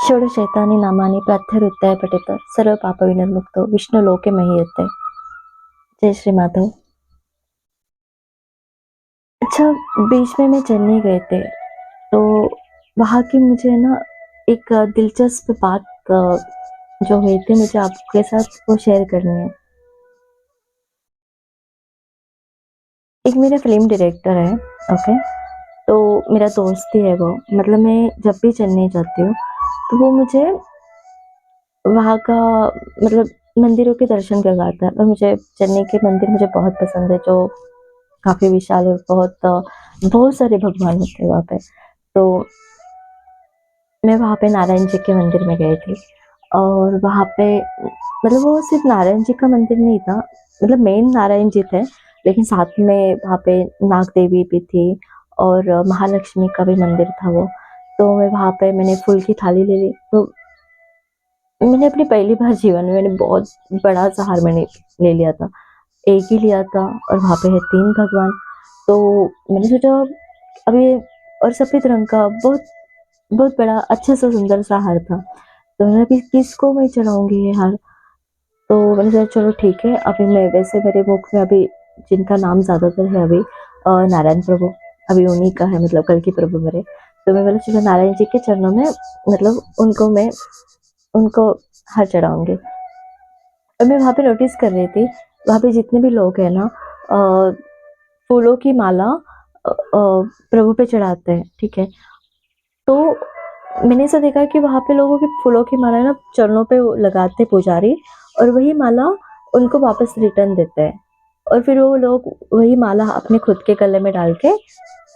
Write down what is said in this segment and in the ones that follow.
षोडशैतानि नामानि प्रातरुत्थाय पठित सर्व पाप विनिर्मुक्तो विष्णु लोके महीयते। जय श्री माधव। अच्छा, बीच में मैं चेन्नई गए थे, तो वहाँ की मुझे ना एक दिलचस्प बात जो हुई थी, मुझे आपके साथ वो शेयर करनी है। एक मेरा फिल्म डायरेक्टर है, ओके, तो मेरा दोस्त ही है वो। मतलब मैं जब भी चेन्नई जाती हूँ तो वो मुझे वहाँ का मतलब मंदिरों के दर्शन करवाता है, और मुझे चेन्नई के मंदिर मुझे बहुत पसंद है, जो काफ़ी विशाल और बहुत सारे भगवान होते हैं वहाँ पे। तो मैं वहाँ पे नारायण जी के मंदिर में गई थी, और वहाँ पे मतलब वो सिर्फ नारायण जी का मंदिर नहीं था, मतलब मेन नारायण जी थे, लेकिन साथ में वहाँ पे नाग देवी भी थी, और महालक्ष्मी का भी मंदिर था वो। तो मैं वहाँ पे मैंने फूल की थाली ले ली। तो मैंने अपनी पहली बार जीवन में मैंने बहुत बड़ा सा हार मैंने ले लिया था, एक ही लिया था, और वहाँ पे है 3 भगवान। तो मैंने सोचा अभी, और सफ़ेद रंग का बहुत बहुत बड़ा अच्छा सा सुंदर सा हार था। तो मैंने कि किसको मैं चढ़ाऊँगी ये हार? तो मैंने सोचा चलो ठीक है, अभी मैं वैसे मेरे मुख में अभी जिनका नाम ज़्यादातर है अभी नारायण प्रभु, अभी उन्हीं का है, मतलब कल की प्रभु मेरे। तो मैं बोला चलो नारायण जी के चरणों में मतलब उनको हार चढ़ाऊँगी। और मैं वहाँ पे नोटिस कर रही थी, वहाँ पे जितने भी लोग हैं ना फूलों की माला प्रभु पे चढ़ाते हैं, ठीक है। तो मैंने ऐसा देखा कि वहाँ पे लोगों की फूलों की माला ना चरणों पे लगाते पुजारी, और वही माला उनको वापस रिटर्न देते हैं, और फिर वो लोग वही माला अपने खुद के गले में डाल के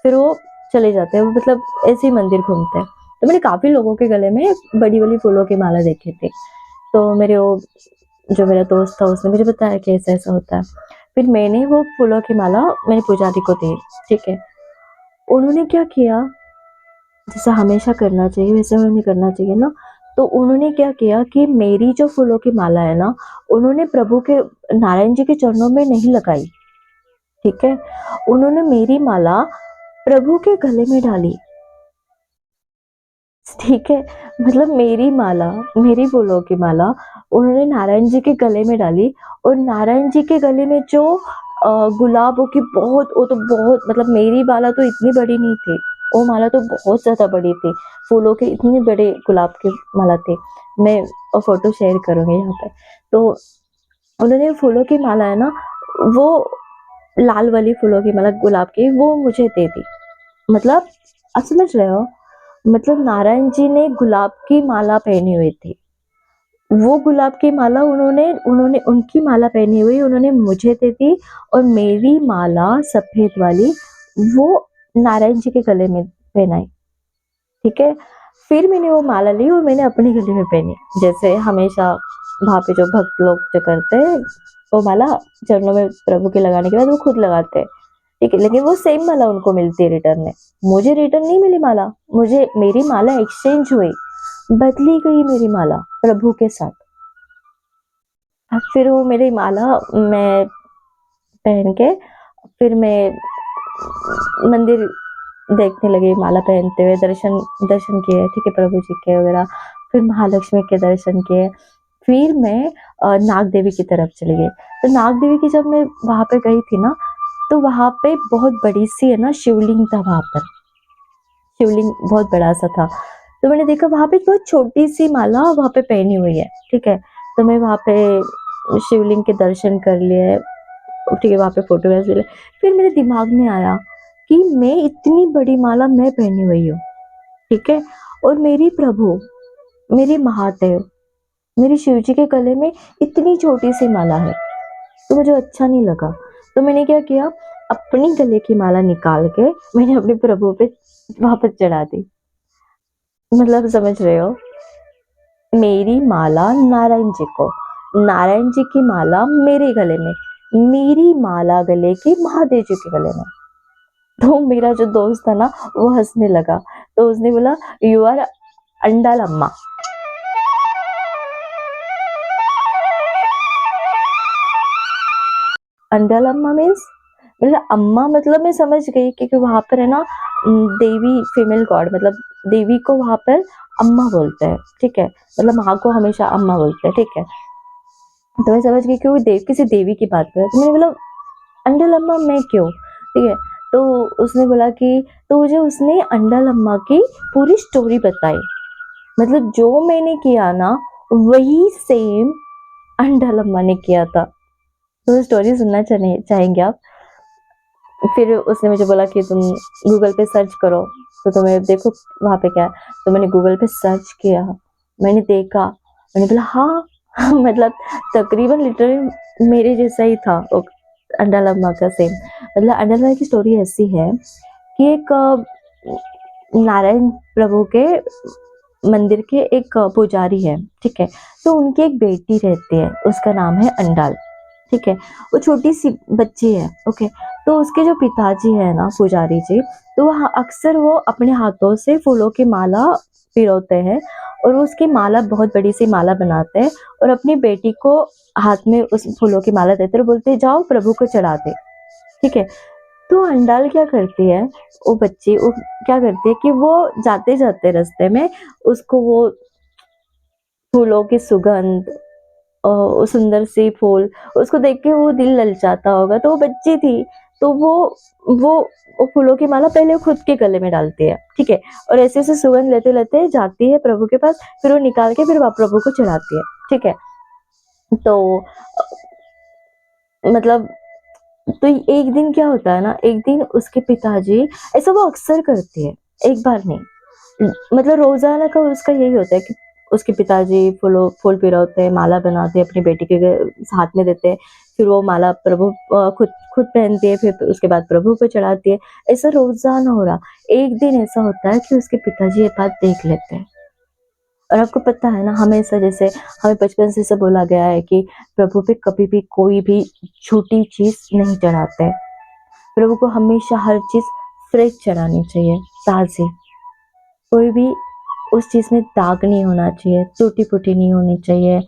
फिर वो चले जाते हैं, वो मतलब ऐसे ही मंदिर घूमते हैं। तो मैंने काफ़ी लोगों के गले में बड़ी-बड़ी फूलों की माला देखी थी। तो मेरे वो जो मेरा दोस्त था उसने मुझे बताया कि ऐसा-ऐसा होता है। फिर मैंने वो फूलों की माला मेरे पुजारी को दी, ठीक है। उन्होंने क्या किया, जैसा हमेशा करना चाहिए वैसे उन्हें करना चाहिए ना, तो उन्होंने क्या किया कि मेरी जो फूलों की माला है ना, उन्होंने प्रभु के नारायण जी के चरणों में नहीं लगाई, ठीक है। उन्होंने मेरी माला प्रभु के गले में डाली, ठीक है। मतलब मेरी माला, मेरी फूलों की माला उन्होंने नारायण जी के गले में डाली, और नारायण जी के गले में जो गुलाबों की बहुत, वो तो बहुत, मतलब मेरी माला तो इतनी बड़ी नहीं थी, वो माला तो बहुत ज़्यादा बड़ी थी, फूलों के इतने बड़े गुलाब की माला थी। मैं फ़ोटो शेयर करूँगी यहाँ पे। तो उन्होंने फूलों की माला है ना, वो लाल वाली फूलों की माला गुलाब की, वो मुझे दे दी। मतलब आप समझ रहे हो? मतलब नारायण जी ने गुलाब की माला पहनी हुई थी। वो गुलाब की माला उन्होंने उन्होंने उनकी माला पहनी हुई उन्होंने मुझे दे दी, और मेरी माला सफ़ेद वाली वो नारायण जी के गले में पहनाई, ठीक है। फिर मैंने वो माला ली और मैंने अपने गले में पहनी, जैसे हमेशा वहाँ पे जो भक्त लोग जो करते हैं, वो माला चरणों में प्रभु के लगाने के बाद वो खुद लगाते हैं, ठीक है। लेकिन वो सेम माला उनको मिलती है रिटर्न में, मुझे रिटर्न नहीं मिली माला, मुझे मेरी माला एक्सचेंज हुई, बदली गई मेरी माला प्रभु के साथ। अब फिर वो मेरी माला मैं पहन के फिर मैं मंदिर देखने लगी, माला पहनते हुए दर्शन दर्शन किए, ठीक है, प्रभु जी के वगैरह। फिर महालक्ष्मी के दर्शन किए। फिर मैं नाग देवी की तरफ चली गई। तो नाग देवी की जब मैं वहाँ पे गई थी ना, तो वहाँ पे बहुत बड़ी सी है ना शिवलिंग था वहाँ पर, शिवलिंग बहुत बड़ा सा था। तो मैंने देखा वहाँ पे बहुत छोटी सी माला वहाँ पे पहनी हुई है, ठीक है। तो मैं वहाँ पे शिवलिंग के दर्शन कर लिए, ठीक है, वहाँ पे फोटोग्राफ्स ले। फिर मेरे दिमाग में आया कि मैं इतनी बड़ी माला मैं पहनी हुई हूँ, ठीक है, और मेरी प्रभु, मेरे महादेव, मेरे शिव जी के गले में इतनी छोटी सी माला है, तो मुझे अच्छा नहीं लगा। तो मैंने क्या किया, अपनी गले की माला निकाल के मैंने अपने प्रभु पे वापस चढ़ा दी। मतलब समझ रहे हो, मेरी माला नारायण जी को, नारायण जी की माला मेरे गले में, मेरी माला गले की महादेव जी के गले में। तो मेरा जो दोस्त था ना वो हंसने लगा, तो उसने बोला यू आर अंडालम्मा। अंडालम्मा मीन्स मतलब अम्मा, मतलब मैं समझ गई क्योंकि वहाँ पर है ना देवी फीमेल गॉड, मतलब देवी को वहाँ पर अम्मा बोलते हैं, ठीक है, मतलब माँ को हमेशा अम्मा बोलते हैं, ठीक है। तो मैं समझ गई कि वो किसी देवी की बात कर रहा है, तो मैंने बोला अंडालम्मा मैं क्यों, ठीक है। तो उसने बोला कि तो मुझे उसने अंडालम्मा की पूरी स्टोरी बताई, मतलब जो मैंने किया ना वही सेम अंडालम्मा ने किया था। तो स्टोरी सुनना चाहेंगे आप? फिर उसने मुझे बोला कि तुम गूगल पे सर्च करो तो तुम्हें देखो वहाँ पे क्या है। तो मैंने गूगल पे सर्च किया, मैंने देखा, मैंने बोला हाँ मतलब तकरीबन लिटरली मेरे जैसा ही था अंडालम्मा का सेम। मतलब अंडालम्मा की स्टोरी ऐसी है कि एक नारायण प्रभु के मंदिर के एक पुजारी है, ठीक है। तो उनकी एक बेटी रहती है, उसका नाम है अंडाल, ठीक है। वो छोटी सी बच्ची है, ओके। तो उसके जो पिताजी है ना पुजारी जी, तो वह अक्सर वो अपने हाथों से फूलों की माला पिरोते हैं और वो उसकी माला बहुत बड़ी सी माला बनाते हैं और अपनी बेटी को हाथ में उस फूलों की माला देते और बोलते हैं जाओ प्रभु को चढ़ा दे, ठीक है। तो अंडाल क्या करती है, वो बच्ची वो क्या करती है कि वो जाते जाते रास्ते में उसको वो फूलों की सुगंध सुंदर सी फूल उसको देख के वो दिल ललचाता होगा, तो वो बच्ची थी, तो वो वो फूलों की माला पहले वो खुद के गले में डालती है, ठीक है। और ऐसे ऐसे सुगंध लेते लेते जाती है प्रभु के पास, फिर वो निकाल के फिर प्रभु को चढ़ाती है, ठीक है। तो मतलब तो एक दिन क्या होता है ना, एक दिन उसके पिताजी, ऐसा वो अक्सर करती है, एक बार नहीं, मतलब रोजाना का उसका यही होता है कि उसके पिताजी फूल पिरोते हैं, माला बनाते हैं, अपनी बेटी के हाथ में देते हैं, फिर वो माला प्रभु खुद खुद पहनती है, फिर उसके बाद प्रभु को चढ़ाती है। ऐसा रोजाना हो रहा। एक दिन ऐसा होता है कि उसके पिताजी ये बात देख लेते हैं। और आपको पता है ना, हमेशा जैसे हमें बचपन से बोला गया है कि प्रभु पे कभी भी कोई भी झूठी चीज नहीं चढ़ाते। प्रभु को हमेशा हर चीज फ्रेश चढ़ानी चाहिए, ताजी। कोई भी उस चीज में दाग नहीं होना चाहिए, टूटी फूटी नहीं होनी चाहिए,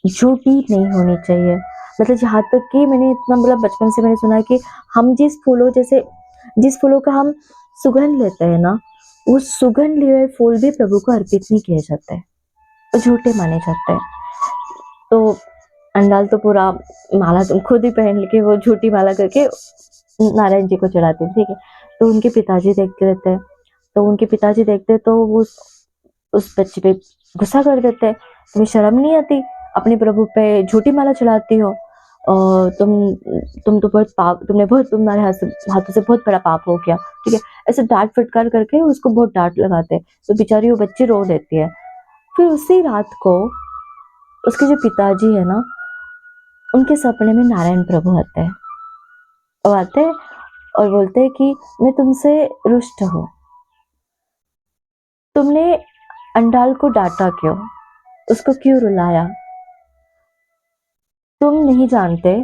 झूठी नहीं होनी चाहिए। मतलब जहाँ तक कि मैंने इतना मतलब बचपन से मैंने सुना है कि हम जिस फूलों का हम सुगंध लेते हैं ना, वो सुगंध लिए हुए फूल भी प्रभु को अर्पित नहीं किए जाते, वो झूठे माने जाते हैं। तो अंडाल तो पूरा माला तुम खुद ही पहन के वो झूठी माला करके नारायण जी को चढ़ाती थी, ठीक है। तो उनके पिताजी देखते रहते हैं, तो उनके पिताजी देखते तो वो उस बच्चे पे गुस्सा कर देते हैं, तुम्हें शर्म नहीं आती, अपने प्रभु पे झूठी माला चढ़ाती हो, और तुम तो बहुत पाप, तुम्हारे हाथों से बहुत बड़ा पाप हो गया, ठीक है। ऐसे डांट फटकार करके उसको बहुत डांट लगाते हैं, तो बेचारी वो बच्ची रो देती है। फिर उसी रात को उसके जो पिताजी है ना, उनके सपने में नारायण प्रभु आते हैं। वो आते हैं और बोलते हैं कि मैं तुमसे रुष्ट हूँ, तुमने अंडाल को डांटा क्यों, उसको क्यों रुलाया? तुम नहीं जानते,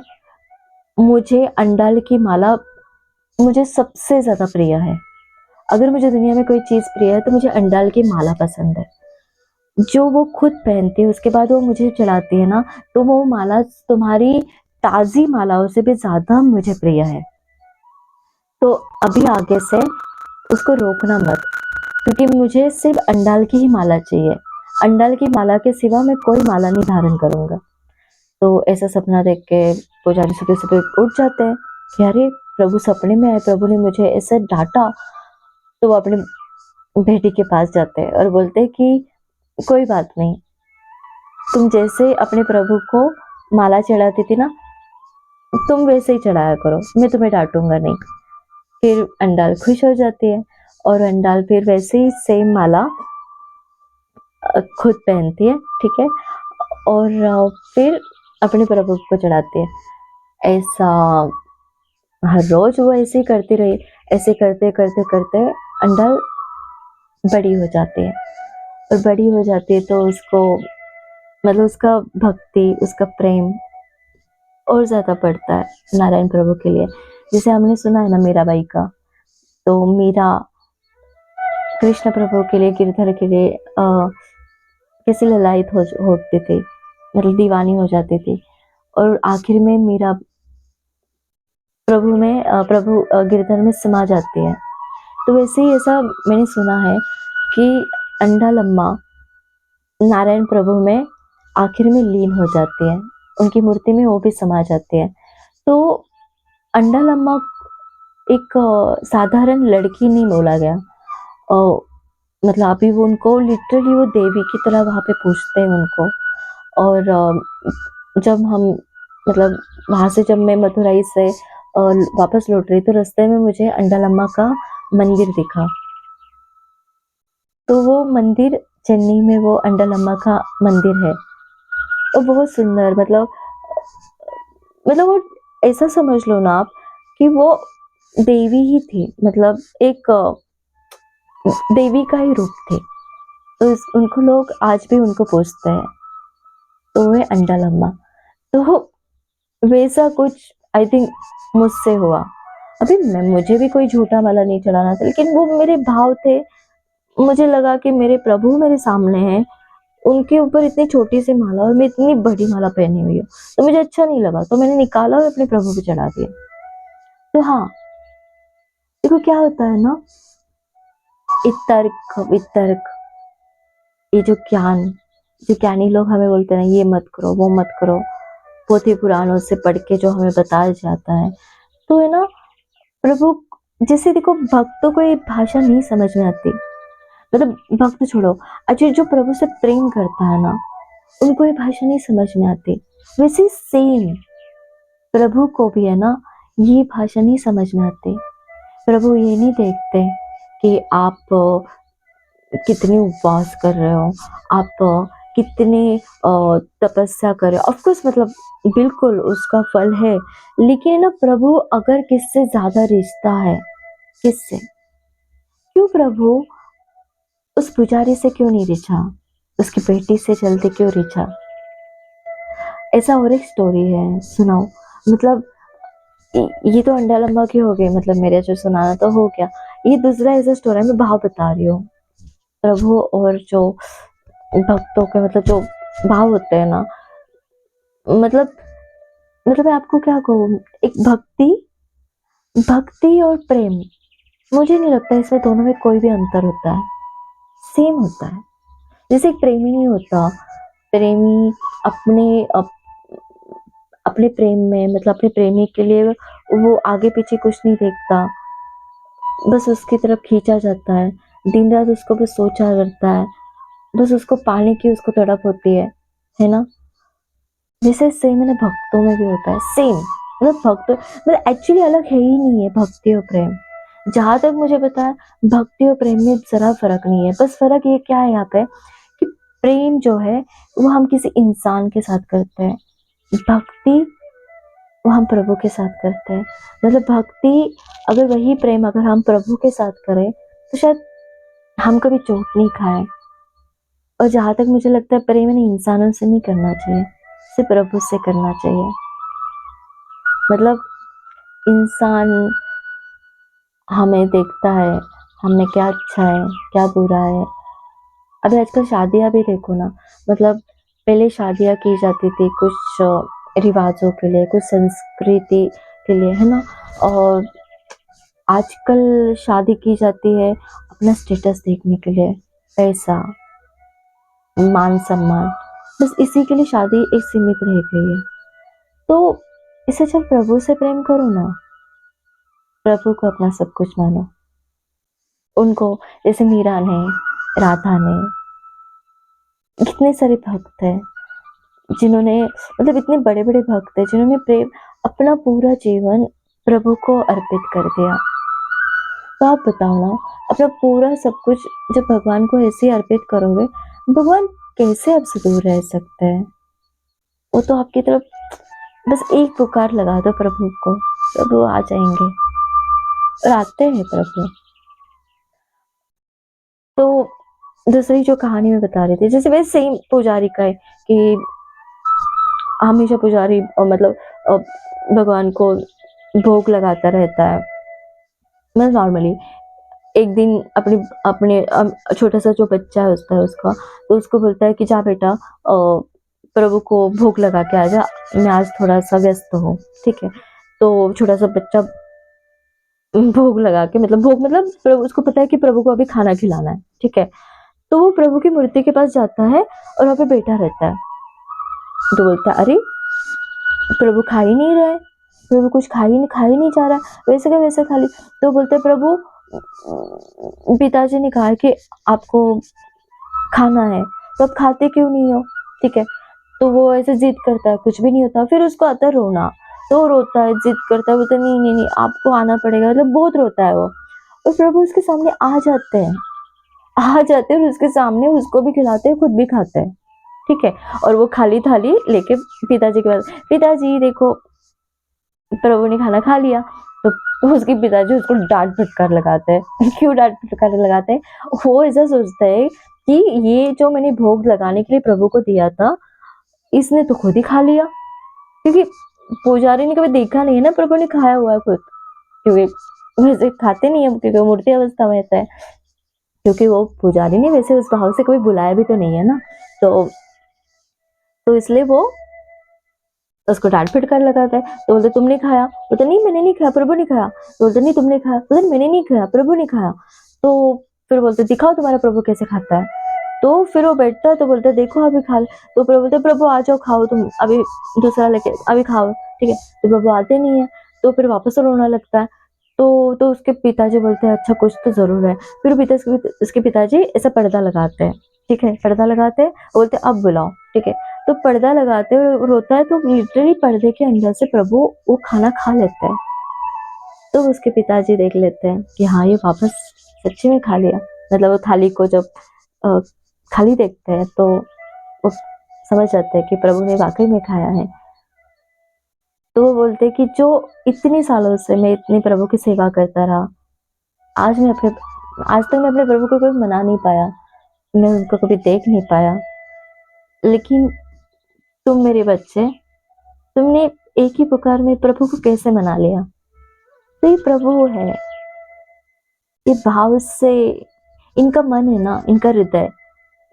मुझे अंडाल की माला मुझे सबसे ज्यादा प्रिय है। अगर मुझे दुनिया में कोई चीज प्रिय है तो मुझे अंडाल की माला पसंद है, जो वो खुद पहनती है उसके बाद वो मुझे चढ़ाती है ना, तो वो माला तुम्हारी ताजी मालाओं से भी ज्यादा मुझे प्रिय है। तो अभी आगे से उसको रोकना मत, क्योंकि मुझे सिर्फ अंडाल की ही माला चाहिए। अंडाल की माला के सिवा मैं कोई माला नहीं धारण करूंगा। तो ऐसा सपना देख के पुजारी सुबह सुबह उठ जाते हैं कि अरे प्रभु सपने में आए, प्रभु ने मुझे ऐसे डांटा। तो वो अपने बेटी के पास जाते हैं और बोलते हैं कि कोई बात नहीं, तुम जैसे अपने प्रभु को माला चढ़ाती थी ना, तुम वैसे ही चढ़ाया करो, मैं तुम्हें डांटूंगा नहीं। फिर अंडाल खुश हो जाती है और अंडाल फिर वैसे ही सेम माला खुद पहनती है, ठीक है। और फिर अपने प्रभु को चढ़ाती है। ऐसा हर रोज वो ऐसे ही करती रही। ऐसे करते करते करते अंडाल बड़ी हो जाती है, और बड़ी हो जाती है तो उसको मतलब उसका भक्ति, उसका प्रेम और ज़्यादा बढ़ता है नारायण प्रभु के लिए। जैसे हमने सुना है ना मीराबाई का, तो मीरा कृष्ण प्रभु के लिए, गिरधर के लिए कैसे ललायत होते थे, मतलब दीवानी हो जाते थे, और आखिर में मीरा प्रभु गिरधर में समा जाते हैं। तो वैसे ही ऐसा मैंने सुना है कि अंडालम्मा नारायण प्रभु में आखिर में लीन हो जाते हैं, उनकी मूर्ति में वो भी समा जाते हैं। तो अंडालम्मा एक साधारण लड़की नहीं बोला गया, मतलब अभी वो उनको लिटरली वो देवी की तरह वहाँ पे पूजते हैं उनको। और जब हम मतलब वहाँ से जब मैं मथुराई से वापस लौट रही, तो रास्ते में मुझे अंडालम्मा का मंदिर दिखा। तो वो मंदिर चेन्नई में वो अंडालम्मा का मंदिर है, और बहुत सुंदर, मतलब वो ऐसा समझ लो ना आप कि वो देवी ही थी, मतलब एक देवी का ही रूप थे। तो उनको लोग आज भी उनको पूजते हैं, तो वो है अंडालम्मा। तो वैसा कुछ आई थिंक मुझसे हुआ। अभी मुझे भी कोई झूठा माला नहीं चढ़ाना था, लेकिन वो मेरे भाव थे। मुझे लगा कि मेरे प्रभु मेरे सामने हैं, उनके ऊपर इतनी छोटी सी माला और मैं इतनी बड़ी माला पहनी हुई हूँ, तो मुझे अच्छा नहीं लगा, तो मैंने निकाला और अपने प्रभु को चढ़ा दिया। तो हाँ, देखो क्या होता है ना, इतर्क वितर्क, ये जो ज्ञान, जो ज्ञानी लोग हमें बोलते हैं ये मत करो वो मत करो, पोथी पुराणों से पढ़ के जो हमें बताया जाता है, तो है ना प्रभु, जैसे देखो भक्तों को ये भाषा नहीं समझ में आती, मतलब भक्त छोड़ो, अच्छा जो प्रभु से प्रेम करता है ना, उनको ये भाषा नहीं समझ में आती। वैसे सेम प्रभु को भी है ना, ये भाषा नहीं समझ में आती। प्रभु ये नहीं देखते कि आप कितने उपवास कर रहे हो, आप कितने तपस्या कर रहे हो। ऑफ कोर्स मतलब बिल्कुल उसका फल है, लेकिन ना प्रभु अगर किससे ज्यादा रिश्ता है, किससे, क्यों प्रभु उस पुजारी से क्यों नहीं रिझा, उसकी बेटी से जल्दी क्यों रिझा। ऐसा और एक स्टोरी है, सुनाओ। मतलब ये तो अंडालम्बा की हो गई, मतलब मेरे जो सुनाना तो हो गया। ये दूसरा ऐसा स्टोरी है, मैं भाव बता रही हूँ। प्रभु और जो भक्तों के मतलब जो भाव होते हैं ना, मतलब मैं आपको क्या कहूँ, एक भक्ति भक्ति और प्रेम, मुझे नहीं लगता इसमें दोनों में कोई भी अंतर होता है, सेम होता है। जैसे एक प्रेमी नहीं होता, प्रेमी अपने अपने प्रेम में, मतलब अपने प्रेमी के लिए वो आगे पीछे कुछ नहीं देखता, बस उसकी तरफ खींचा जाता है, दिन रात उसको बस सोचा करता है, बस उसको पाने की उसको तड़प होती है ना। जैसे सेम है ना, भक्तों में भी होता है सेम, मतलब भक्त मतलब एक्चुअली अलग है ही नहीं है भक्ति और प्रेम। जहां तक मुझे पता है, भक्ति और प्रेम में जरा फर्क नहीं है। बस फर्क ये क्या है यहाँ पे, कि प्रेम जो है वो हम किसी इंसान के साथ करते हैं, भक्ति वो हम प्रभु के साथ करते हैं। मतलब भक्ति, अगर वही प्रेम अगर हम प्रभु के साथ करें, तो शायद हम कभी चोट नहीं खाए। और जहां तक मुझे लगता है, प्रेम इन्हें इंसानों से नहीं करना चाहिए, सिर्फ प्रभु से करना चाहिए। मतलब इंसान हमें देखता है, हमें क्या अच्छा है क्या बुरा है। अभी आजकल शादियां भी देखो ना, मतलब पहले शादियां की जाती थी कुछ रिवाजों के लिए, कुछ संस्कृति के लिए, है ना। और आजकल शादी की जाती है अपना स्टेटस देखने के लिए, पैसा, मान सम्मान, बस इसी के लिए शादी एक सीमित रह गई है। तो इसे जब प्रभु से प्रेम करो ना, प्रभु को अपना सब कुछ मानो, उनको, जैसे मीरा ने, राधा ने, कितने सारे भक्त हैं जिन्होंने, मतलब इतने बड़े बड़े भक्त हैं जिन्होंने प्रेम, अपना पूरा जीवन प्रभु को अर्पित कर दिया। तो आप बताओ ना, अपना पूरा सब कुछ जब भगवान को ऐसे ही अर्पित करोगे, भगवान कैसे आपसे दूर रह सकते हैं। वो तो आपकी तरफ बस एक पुकार लगा दो प्रभु को, प्रभु आ जाएंगे, और आते हैं प्रभु। तो दूसरी जो कहानी मैं बता रही थी, जैसे वैसे सेम पुजारी का है कि हमेशा पुजारी मतलब भगवान को भोग लगाता रहता है। मैं नॉर्मली एक दिन अपने अपने छोटा-सा जो बच्चा होता है उसका, तो उसको बोलता है कि जा बेटा प्रभु को भोग लगा के आ जा, मैं आज थोड़ा-सा व्यस्त हूँ, ठीक है? तो छोटा-सा बच्चा भोग लगा के मतलब भोग मतलब प्रभु उसको पता है कि प्रभु को अभी खाना खिलाना है, ठीक है? तो वो प्रभु की मूर्ति के पास जाता है और वहाँ पे बैठा रहता है। तो बोलता है, "अरे! प्रभु खा ही नहीं रहे, प्रभु कुछ खा ही नहीं जा रहा, वैसे का वैसे खा ली।" तो बोलते हैं, "प्रभु पिताजी ने कहा है कि आपको खाना है, तो आप खाते क्यों नहीं हो?" ठीक है? तो वो ऐसे ज़िद करता है, कुछ भी नहीं होता, फिर उसको आता है रोना, तो वो रोता है, ज़िद करता है, बोलता है, "नहीं, नहीं, नहीं, आपको आना पड़ेगा।" मतलब बहुत रोता है वो और प्रभु उसके सामने आ जाते हैं और उसके सामने उसको भी खिलाते हैं, खुद भी खाते हैं, ठीक है? और वो खाली थाली लेके पिताजी के पास, "पिताजी देखो, प्रभु ने खाना खा लिया।" तो उसके पिताजी उसको डाँट-फटकार लगाते हैं। क्यों डाँट-फटकार लगाते हैं? वो ऐसा सोचता है कि ये जो मैंने भोग लगाने के लिए प्रभु को दिया था, इसने तो खुद ही खा लिया। क्योंकि पुजारी ने कभी देखा नहीं है ना प्रभु ने खाया हुआ खुद, क्योंकि वैसे खाते नहीं है क्योंकि वो मूर्ति अवस्था में रहता है, क्योंकि वो पुजारी ने वैसे उस भाव से कभी बुलाया भी तो नहीं है ना, तो इसलिए वो उसको डाँट-फटकार लगाता है। तो बोलते तुमने खाया? बोलता नहीं मैंने नहीं खाया, प्रभु ने खाया। तो बोलते नहीं तुमने खाया? बोलता मैंने नहीं खाया, प्रभु ने खाया। तो फिर बोलते दिखाओ तुम्हारा प्रभु कैसे खाता है। तो फिर वो बैठता है तो बोलता है देखो अभी खा ले। तो प्रभु बोलते प्रभु आ जाओ खाओ तुम अभी दूसरा लेके अभी खाओ, ठीक है? तो प्रभु आते नहीं है, तो फिर वापस से रोने लगता है। तो उसके पिताजी बोलते हैं अच्छा कुछ तो ज़रूर है। फिर उसके पिताजी ऐसा पर्दा लगाते हैं, ठीक है? पर्दा लगाते हैं, बोलते हैं अब बुलाओ, ठीक है? तो पर्दा लगाते हैं और रोता है तो लिटरली पर्दे के अंदर से प्रभु वो खाना खा लेते हैं। तो उसके पिताजी देख लेते हैं कि हाँ, ये वापस सच्ची में खा लिया। मतलब वो थाली को जब अ, खाली देखते हैं तो वो समझ जाते हैं कि प्रभु ने वाक़ई में खाया है। तो वो बोलते हैं कि जो इतने सालों से मैं इतने प्रभु की सेवा करता रहा, आज मैं अपने आज तक मैं अपने प्रभु को कभी मना नहीं पाया, मैं उनको कभी देख नहीं पाया। लेकिन तुम मेरे बच्चे, तुमने एक ही पुकार में प्रभु को कैसे मना लिया? तो ये प्रभु है, ये भाव से इनका मन है ना, इनका हृदय,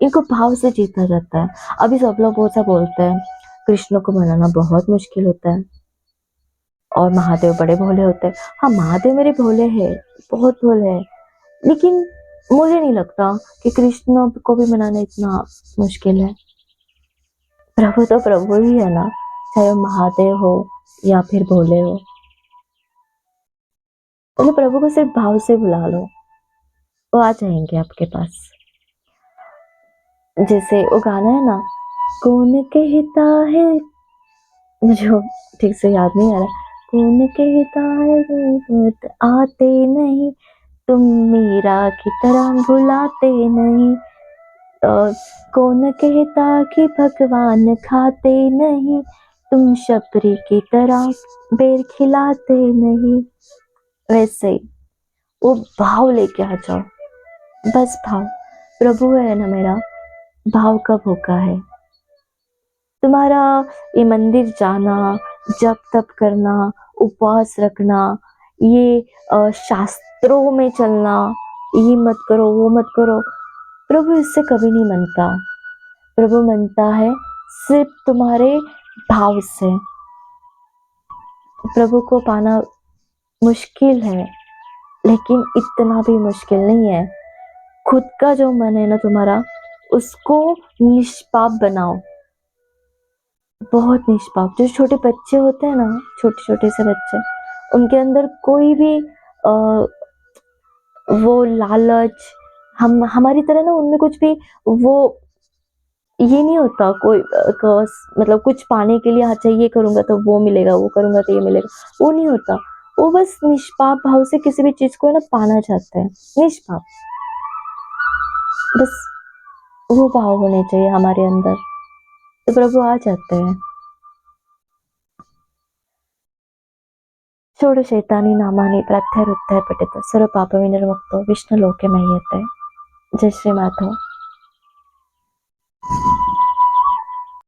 इनको भाव से जीता जाता है। अभी सब लोग वो सब बोलते हैं, कृष्ण को मनाना बहुत मुश्किल होता है और महादेव बड़े भोले होते हैं। हाँ, महादेव मेरे भोले हैं, बहुत भोले हैं, लेकिन मुझे नहीं लगता कि कृष्ण को भी मनाना इतना मुश्किल है। प्रभु तो प्रभु ही है ना, चाहे वो महादेव हो या फिर भोले हो। तो प्रभु को सिर्फ भाव से बुला लो, वो आ जाएंगे आपके पास। जैसे वो गाना है ना, कौन कहता है, मुझे वो ठीक से याद नहीं आ रहा, कौन कहता है रोबोट आते नहीं, तुम मीरा की तरह भुलाते नहीं, अ, कौन कहता कि भगवान खाते नहीं, तुम शबरी की तरह बेर खिलाते नहीं। वैसे ही वो भाव लेके आ जाओ, बस भाव। प्रभु है ना मेरा, भाव का भूखा है। तुम्हारा ये मंदिर जाना, जप तप करना, उपवास रखना, ये शास्त्रों में चलना, ये मत करो वो मत करो, प्रभु इससे कभी नहीं मनता। प्रभु मनता है सिर्फ तुम्हारे भाव से। प्रभु को पाना मुश्किल है, लेकिन इतना भी मुश्किल नहीं है। खुद का जो मन है ना तुम्हारा, उसको निष्पाप बनाओ, बहुत निष्पाप। जो छोटे बच्चे होते हैं ना, छोटे-छोटे से बच्चे, उनके अंदर कोई भी अ, वो लालच, हम हमारी तरह ना उनमें कुछ भी वो ये नहीं होता कोई मतलब कुछ पाने के लिए अच्छा ये करूँगा तो वो मिलेगा, वो करूँगा तो ये मिलेगा, वो नहीं होता। वो बस निष्पाप भाव से किसी भी चीज़ को ना पाना चाहते हैं, निष्पाप। बस वो भाव होने चाहिए हमारे अंदर, तो प्रभु आ जाते हैं। षोडशैतानि नामानि प्रत्यहृत्य पठित सर्वपापविनिर्मुक्तो विष्णुलोके मह्यते। जय श्री माधव।